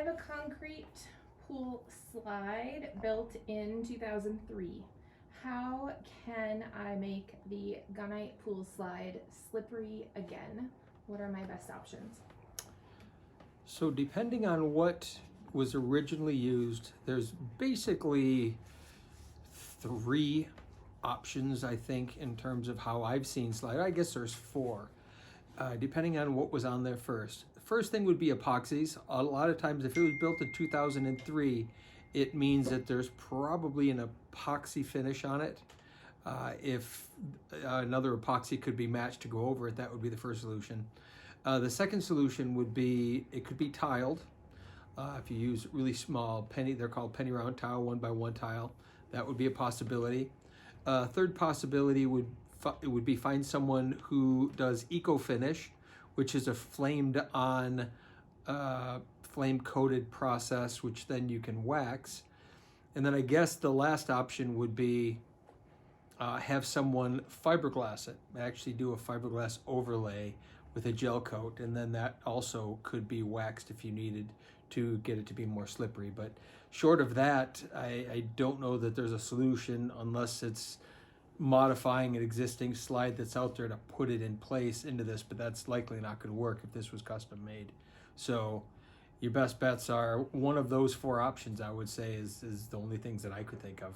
have a concrete pool slide built in 2003. How can I make the gunite pool slide slippery again? What are my best options? So depending on what was originally used, there's basically 3 options, I think, in terms of how I've seen slide. I guess there's 4, depending on what was on there first. The first thing would be epoxies. A lot of times, if it was built in 2003, it means that there's probably an epoxy finish on it. If another epoxy could be matched to go over it, that would be the first solution. The second solution would be, it could be tiled. If you use really small they're called penny round tile, 1x1 tile, that would be a possibility. Third possibility would be find someone who does eco finish, which is a flamed on, flame coated process, which then you can wax. And then I guess the last option would be have someone fiberglass it, actually do a fiberglass overlay with a gel coat, and then that also could be waxed if you needed to get it to be more slippery. But short of that, I don't know that there's a solution unless it's modifying an existing slide that's out there to put it in place into this, but that's likely not going to work if this was custom made. So your best bets are one of those 4 options, I would say, is the only things that I could think of.